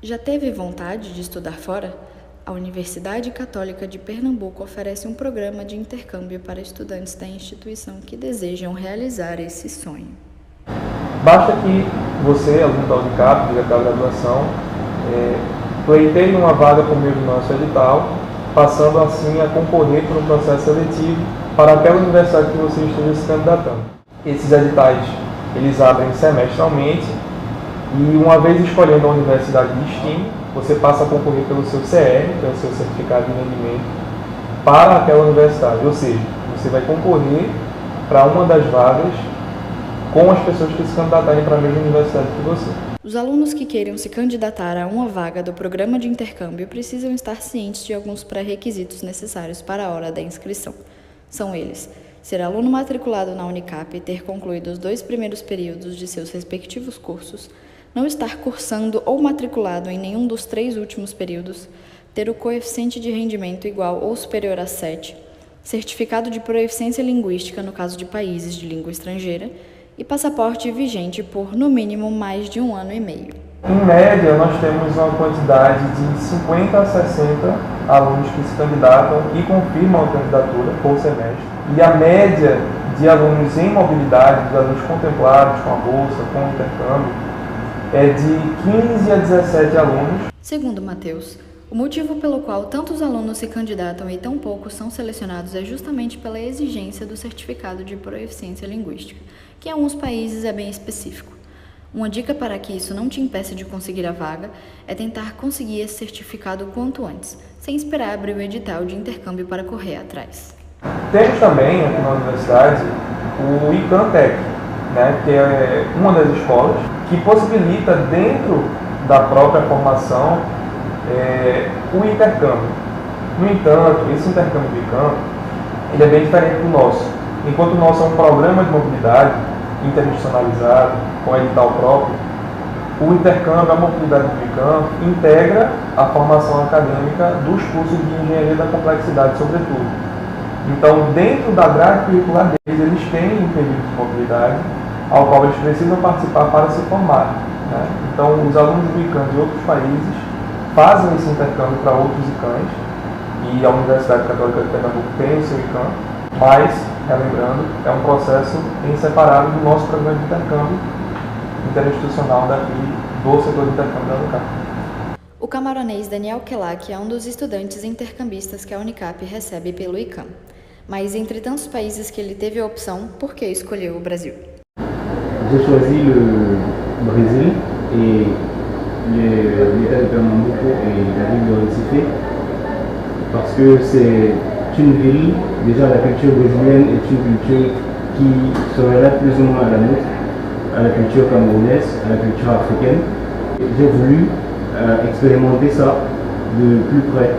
Já teve vontade de estudar fora? A Universidade Católica de Pernambuco oferece um programa de intercâmbio para estudantes da instituição que desejam realizar esse sonho. Basta que você, aluno da Unicap, diga da graduação, pleiteie uma vaga por meio do nosso edital, passando assim a concorrer por um processo seletivo para aquela universidade que você esteja se candidatando. Esses editais, eles abrem semestralmente e uma vez escolhendo a universidade de destino, você passa a concorrer pelo seu CR, que é o seu certificado de rendimento, para aquela universidade. Ou seja, você vai concorrer para uma das vagas com as pessoas que se candidatarem para a mesma universidade que você. Os alunos que queiram se candidatar a uma vaga do programa de intercâmbio precisam estar cientes de alguns pré-requisitos necessários para a hora da inscrição. São eles: ser aluno matriculado na Unicap e ter concluído os 2 primeiros períodos de seus respectivos cursos, não estar cursando ou matriculado em nenhum dos 3 últimos períodos, ter o coeficiente de rendimento igual ou superior a 7, certificado de proeficiência linguística no caso de países de língua estrangeira e passaporte vigente por, no mínimo, mais de 1 ano e meio. Em média, nós temos uma quantidade de 50 a 60 alunos que se candidatam e confirmam a candidatura por semestre. E a média de alunos em mobilidade, de alunos contemplados com a bolsa, com o intercâmbio, é de 15 a 17 alunos. Segundo Matheus, o motivo pelo qual tantos alunos se candidatam e tão poucos são selecionados é justamente pela exigência do certificado de proeficiência linguística, que em alguns países é bem específico. Uma dica para que isso não te impeça de conseguir a vaga é tentar conseguir esse certificado o quanto antes, sem esperar abrir o edital de intercâmbio para correr atrás. Temos também aqui na universidade o ICANTEC, que é uma das escolas que possibilita dentro da própria formação o intercâmbio. No entanto, esse intercâmbio do ICAM ele é bem diferente do nosso. Enquanto o nosso é um programa de mobilidade interinstitucionalizado, com edital próprio, o intercâmbio, a mobilidade do ICAM, integra a formação acadêmica dos cursos de engenharia da complexidade, sobretudo. Então, dentro da grade curricular deles, eles têm um período de mobilidade ao qual eles precisam participar para se formar. Então, os alunos do ICAM de outros países fazem esse intercâmbio para outros ICANs, e a Universidade Católica de Pernambuco tem o seu ICAM, mas, relembrando, é um processo em separado do nosso programa de intercâmbio interinstitucional daqui do setor de intercâmbio da Unicap. O camaronês Daniel Kelak é um dos estudantes intercambistas que a Unicap recebe pelo ICAM. Mas entre tantos países que ele teve a opção, por que escolheu o Brasil? J'ai choisi le Brésil et l'État de Pernambuco et la ville de Recife parce que c'est une ville, déjà la culture brésilienne est une culture qui se relève plus ou moins à la nôtre, à la culture camerounaise, à la culture africaine. J'ai voulu expérimenter ça de plus près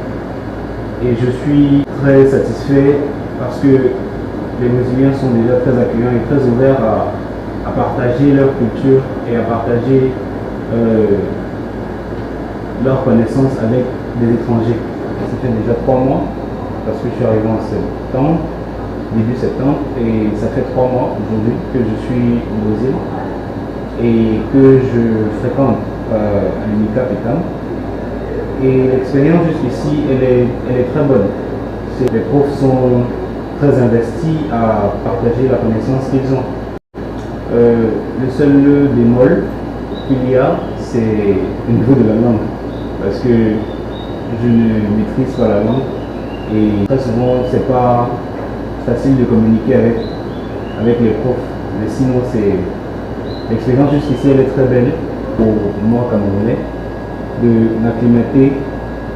et je suis très satisfait parce que les Brésiliens sont déjà très accueillants et très ouverts à partager leur culture et à partager leurs connaissances avec des étrangers. Ça fait déjà 3 mois parce que je suis arrivé en septembre, début septembre, et ça fait 3 mois aujourd'hui que je suis au Brésil et que je fréquente à l'Unicap ECAM. Et l'expérience jusqu'ici, elle est très bonne. Les profs sont très investis à partager la connaissance qu'ils ont. Le seul bémol qu'il y a, c'est au niveau de la langue, parce que je ne maîtrise pas la langue et très souvent c'est pas facile de communiquer avec les profs, mais sinon l'expérience jusqu'ici elle est très belle pour moi camerounais de m'acclimater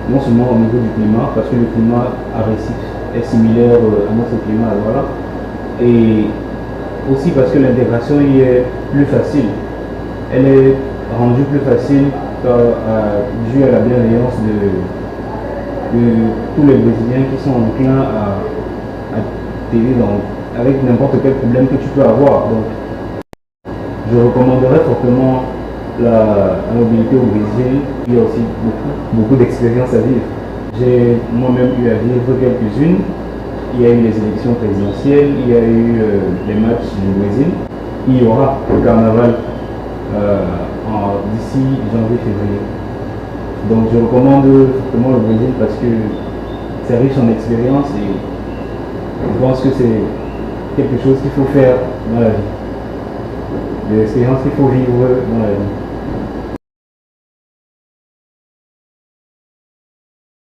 non seulement au niveau du climat, parce que le climat à Recife est similaire à notre climat à Douala, et aussi parce que l'intégration y est plus facile. Elle est rendue plus facile dû à la bienveillance de tous les Brésiliens qui sont enclins à t'aider avec n'importe quel problème que tu peux avoir. Donc, je recommanderais fortement la mobilité au Brésil. Il y a aussi beaucoup d'expériences à vivre. J'ai moi-même eu à vivre quelques-unes. Il y a eu les élections présidentielles, il y a eu les matchs du Brésil. Il y aura le carnaval d'ici janvier-février. Donc je recommande fortement le Brésil parce que c'est riche en expérience et je pense que c'est quelque chose qu'il faut faire dans la vie. Des expériences qu'il faut vivre dans la vie.